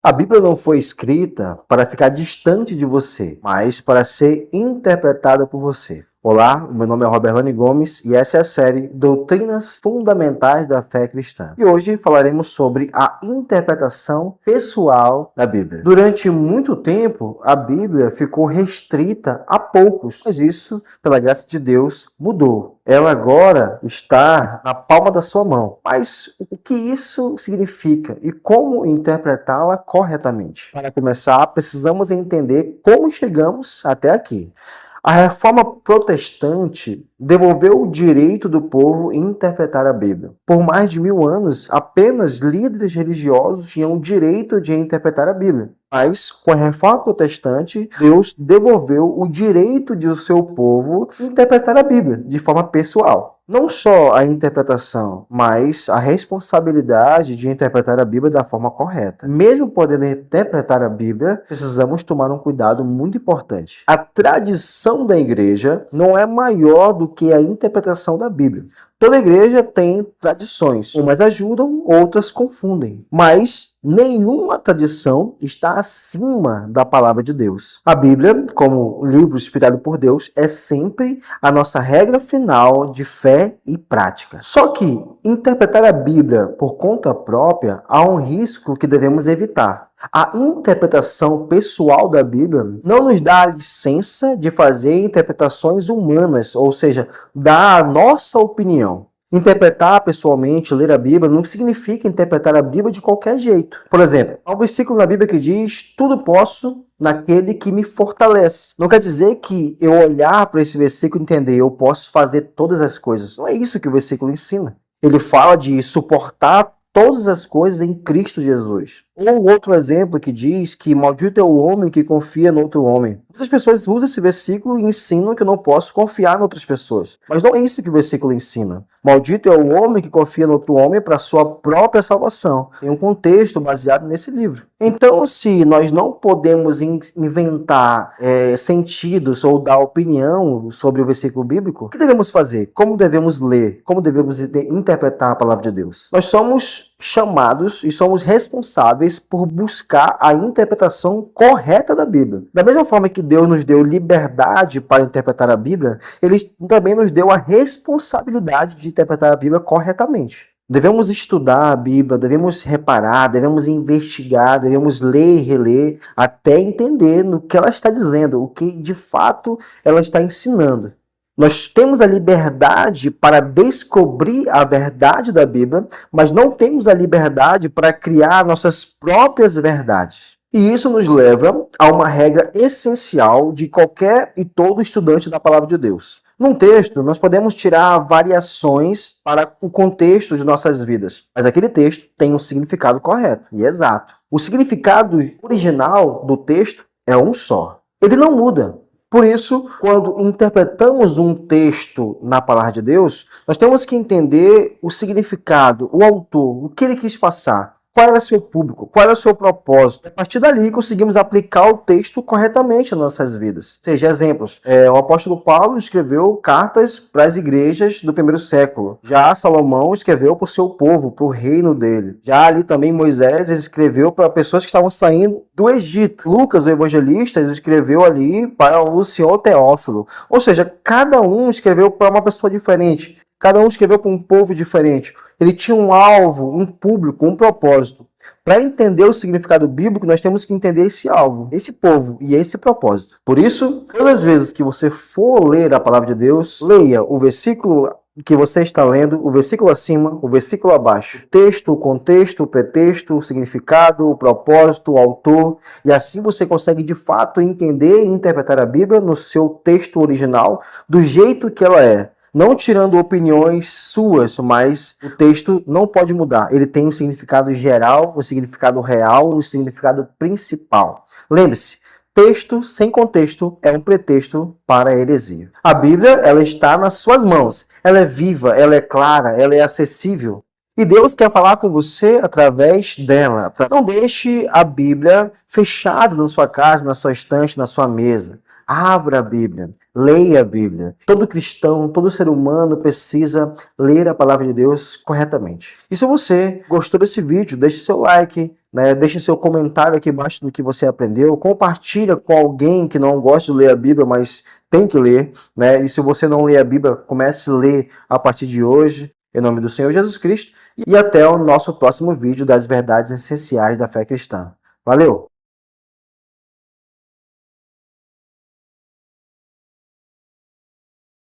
A Bíblia não foi escrita para ficar distante de você, mas para ser interpretada por você. Olá, meu nome é Roberlane Gomes e essa é a série Doutrinas Fundamentais da Fé Cristã. E hoje falaremos sobre a interpretação pessoal da Bíblia. Durante muito tempo, a Bíblia ficou restrita a poucos, mas isso, pela graça de Deus, mudou. Ela agora está na palma da sua mão. Mas o que isso significa e como interpretá-la corretamente? Para começar, precisamos entender como chegamos até aqui. A reforma protestante devolveu o direito do povo em interpretar a Bíblia. Por mais de 1000 anos, apenas líderes religiosos tinham o direito de interpretar a Bíblia. Mas, com a reforma protestante, Deus devolveu o direito de o seu povo interpretar a Bíblia de forma pessoal. Não só a interpretação, mas a responsabilidade de interpretar a Bíblia da forma correta. Mesmo podendo interpretar a Bíblia, precisamos tomar um cuidado muito importante. A tradição da igreja não é maior do que a interpretação da Bíblia. Toda igreja tem tradições. Umas ajudam, outras confundem. Mas nenhuma tradição está acima da palavra de Deus. A Bíblia, como um livro inspirado por Deus, é sempre a nossa regra final de fé e prática. Só que interpretar a Bíblia por conta própria há um risco que devemos evitar. A interpretação pessoal da Bíblia não nos dá a licença de fazer interpretações humanas, ou seja, dar a nossa opinião. Interpretar pessoalmente, ler a Bíblia, não significa interpretar a Bíblia de qualquer jeito. Por exemplo, há um versículo na Bíblia que diz: tudo posso naquele que me fortalece. Não quer dizer que eu olhar para esse versículo e entender, eu posso fazer todas as coisas. Não é isso que o versículo ensina. Ele fala de suportar todas as coisas em Cristo Jesus. Ou outro exemplo que diz que maldito é o homem que confia no outro homem. Muitas pessoas usam esse versículo e ensinam que eu não posso confiar em outras pessoas. Mas não é isso que o versículo ensina. Maldito é o homem que confia no outro homem para sua própria salvação. Tem um contexto baseado nesse livro. Então, se nós não podemos inventar sentidos ou dar opinião sobre o versículo bíblico, o que devemos fazer? Como devemos ler? Como devemos interpretar a palavra de Deus? Nós somos chamados e somos responsáveis por buscar a interpretação correta da Bíblia. Da mesma forma que Deus nos deu liberdade para interpretar a Bíblia, Ele também nos deu a responsabilidade de interpretar a Bíblia corretamente. Devemos estudar a Bíblia, devemos reparar, devemos investigar, devemos ler e reler até entender no que ela está dizendo, o que de fato ela está ensinando. Nós temos a liberdade para descobrir a verdade da Bíblia, mas não temos a liberdade para criar nossas próprias verdades. E isso nos leva a uma regra essencial de qualquer e todo estudante da palavra de Deus. Num texto, nós podemos tirar variações para o contexto de nossas vidas, mas aquele texto tem um significado correto e exato. O significado original do texto é um só. Ele não muda. Por isso, quando interpretamos um texto na palavra de Deus, nós temos que entender o significado, o autor, o que ele quis passar, qual era o seu público, qual era o seu propósito. A partir dali, conseguimos aplicar o texto corretamente nas nossas vidas. Ou seja, exemplos. O apóstolo Paulo escreveu cartas para as igrejas do primeiro século. Já Salomão escreveu para o seu povo, para o reino dele. Já ali também Moisés escreveu para pessoas que estavam saindo do Egito. Lucas, o evangelista, escreveu ali para o senhor Teófilo. Ou seja, cada um escreveu para uma pessoa diferente. Cada um escreveu para um povo diferente. Ele tinha um alvo, um público, um propósito. Para entender o significado bíblico, nós temos que entender esse alvo, esse povo e esse propósito. Por isso, todas as vezes que você for ler a palavra de Deus, leia o versículo que você está lendo, o versículo acima, o versículo abaixo. O texto, o contexto, o pretexto, o significado, o propósito, o autor. E assim você consegue de fato entender e interpretar a Bíblia no seu texto original, do jeito que ela é. Não tirando opiniões suas, mas o texto não pode mudar. Ele tem um significado geral, um significado real, um significado principal. Lembre-se, texto sem contexto é um pretexto para a heresia. A Bíblia, ela está nas suas mãos. Ela é viva, ela é clara, ela é acessível. E Deus quer falar com você através dela. Não deixe a Bíblia fechada na sua casa, na sua estante, na sua mesa. Abra a Bíblia, leia a Bíblia. Todo cristão, todo ser humano precisa ler a palavra de Deus corretamente. E se você gostou desse vídeo, deixe seu like, né? Deixe seu comentário aqui embaixo do que você aprendeu. Compartilha com alguém que não gosta de ler a Bíblia, mas tem que ler, né? E se você não lê a Bíblia, comece a ler a partir de hoje, em nome do Senhor Jesus Cristo. E até o nosso próximo vídeo das verdades essenciais da fé cristã. Valeu!